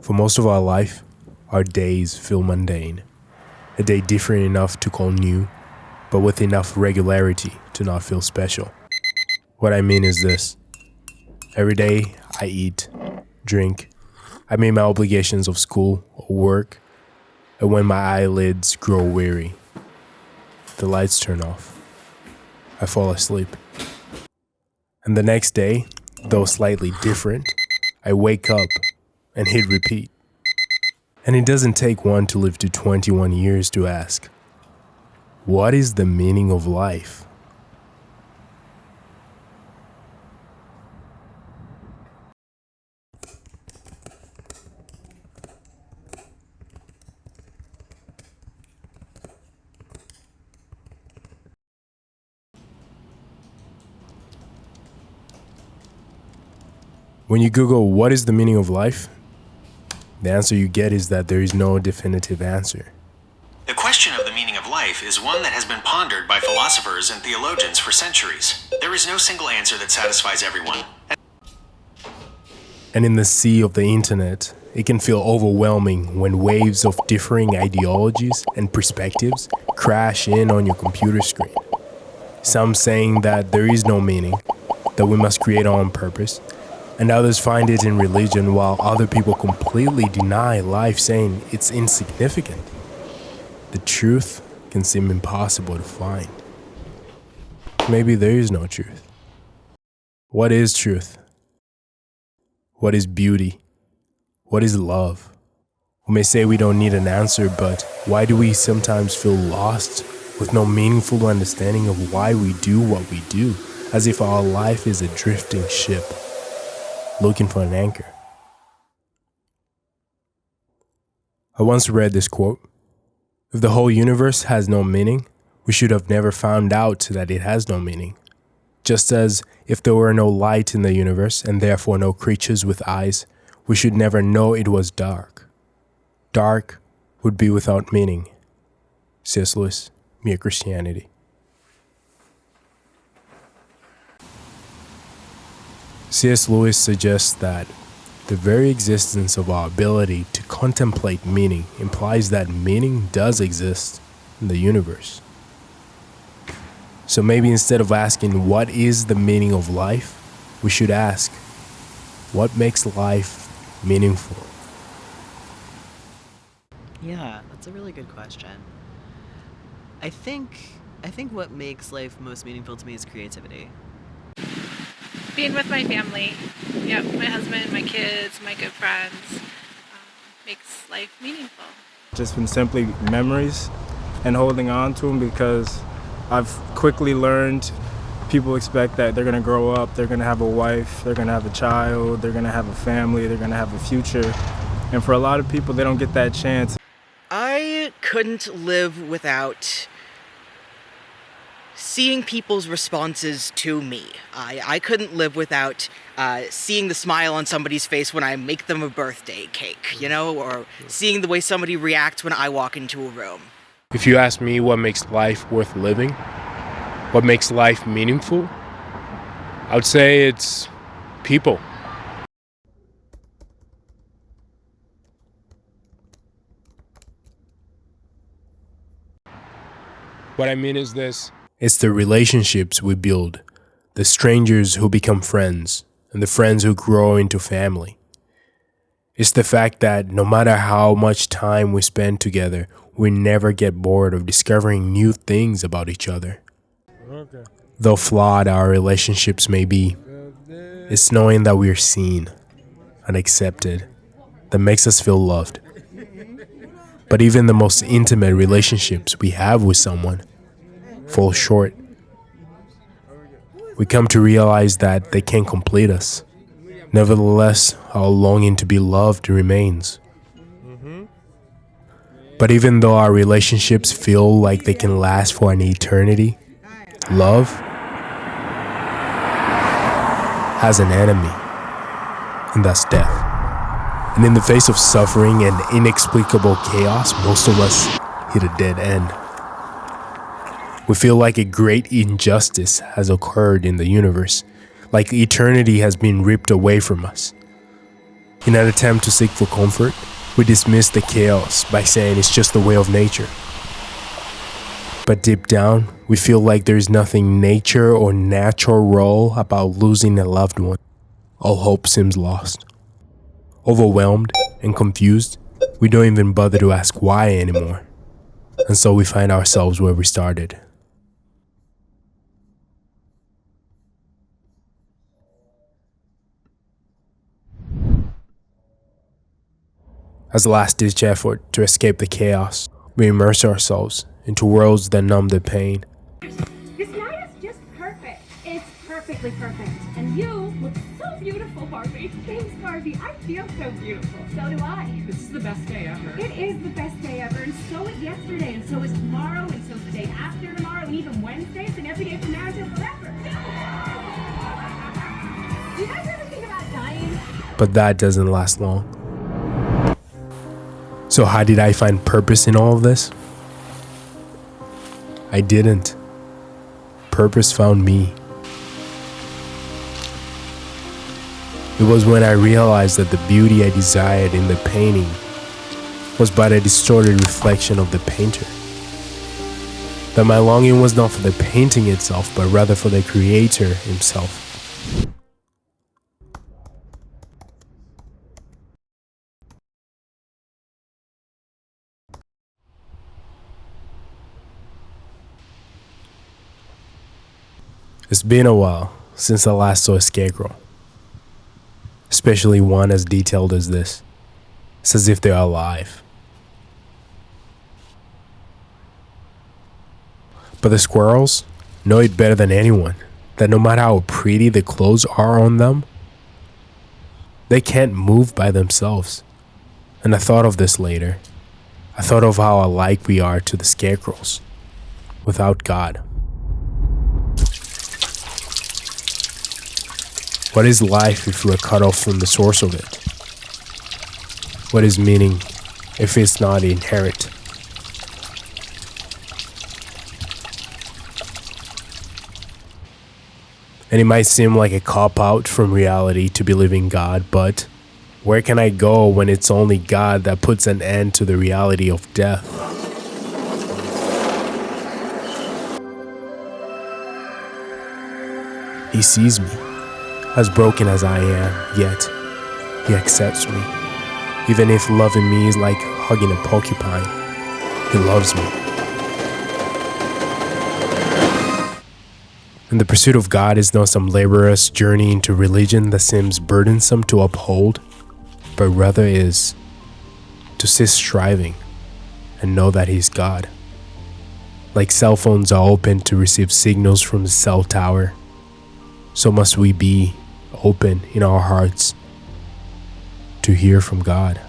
For most of our life, our days feel mundane. A day different enough to call new, but with enough regularity to not feel special. What I mean is this. Every day, I eat, drink, I meet my obligations of school or work, and when my eyelids grow weary, the lights turn off. I fall asleep. And the next day, though slightly different, I wake up and hit repeat. And it doesn't take one to live to 21 years to ask, what is the meaning of life? When you Google what is the meaning of life, the answer you get is that there is no definitive answer. The question of the meaning of life is one that has been pondered by philosophers and theologians for centuries. There is no single answer that satisfies everyone. And in the sea of the internet, it can feel overwhelming when waves of differing ideologies and perspectives crash in on your computer screen. Some saying that there is no meaning, that we must create our own purpose, and others find it in religion, while other people completely deny life, saying it's insignificant. The truth can seem impossible to find. Maybe there is no truth. What is truth? What is beauty? What is love? We may say we don't need an answer, but why do we sometimes feel lost with no meaningful understanding of why we do what we do, as if our life is a drifting ship looking for an anchor? I once read this quote: if the whole universe has no meaning, we should have never found out that it has no meaning. Just as if there were no light in the universe and therefore no creatures with eyes, we should never know it was dark. Dark would be without meaning. C.S. Lewis, Mere Christianity. C.S. Lewis suggests that the very existence of our ability to contemplate meaning implies that meaning does exist in the universe. So maybe instead of asking what is the meaning of life, we should ask, what makes life meaningful? Yeah, that's a really good question. I think what makes life most meaningful to me is creativity. Being with my family, yep, my husband, my kids, my good friends, makes life meaningful. Just been simply memories and holding on to them, because I've quickly learned people expect that they're going to grow up, they're going to have a wife, they're going to have a child, they're going to have a family, they're going to have a future. And for a lot of people, they don't get that chance. I couldn't live without seeing people's responses to me. I couldn't live without seeing the smile on somebody's face when I make them a birthday cake, or seeing the way somebody reacts when I walk into a room. If you ask me what makes life worth living, what makes life meaningful, I would say it's people. What I mean is this. It's the relationships we build, the strangers who become friends, and the friends who grow into family. It's the fact that no matter how much time we spend together, we never get bored of discovering new things about each other. Okay. Though flawed our relationships may be, it's knowing that we're seen and accepted that makes us feel loved. But even the most intimate relationships we have with someone fall short. We come to realize that they can't complete us. Nevertheless, our longing to be loved remains. But even though our relationships feel like they can last for an eternity, love has an enemy, and that's death. And in the face of suffering and inexplicable chaos, most of us hit a dead end. We feel like a great injustice has occurred in the universe, like eternity has been ripped away from us. In an attempt to seek for comfort, we dismiss the chaos by saying it's just the way of nature. But deep down, we feel like there is nothing nature or natural about losing a loved one. All hope seems lost. Overwhelmed and confused, we don't even bother to ask why anymore. And so we find ourselves where we started. As a last-ditch effort to escape the chaos, we immerse ourselves into worlds that numb the pain. This night is just perfect. It's perfectly perfect. And you look so beautiful, Barbie. Thanks, Barbie. I feel so beautiful. So do I. This is the best day ever. It is the best day ever, and so is yesterday, and so is tomorrow, and so is the day after tomorrow, and even Wednesdays, and every day from now until forever. Do you guys ever think about dying? But that doesn't last long. So how did I find purpose in all of this? I didn't. Purpose found me. It was when I realized that the beauty I desired in the painting was but a distorted reflection of the painter. That my longing was not for the painting itself, but rather for the creator himself. It's been a while since I last saw a scarecrow, especially one as detailed as this. It's as if they're alive. But the squirrels know it better than anyone that no matter how pretty the clothes are on them, they can't move by themselves. And I thought of this later. I thought of how alike we are to the scarecrows without God. What is life if we are cut off from the source of it? What is meaning if it's not inherent? And it might seem like a cop-out from reality to believe in God, but where can I go when it's only God that puts an end to the reality of death? He sees me. As broken as I am, yet he accepts me. Even if loving me is like hugging a porcupine, he loves me. And the pursuit of God is not some laborious journey into religion that seems burdensome to uphold, but rather is to cease striving and know that he's God. Like cell phones are open to receive signals from the cell tower, so must we be open in our hearts to hear from God.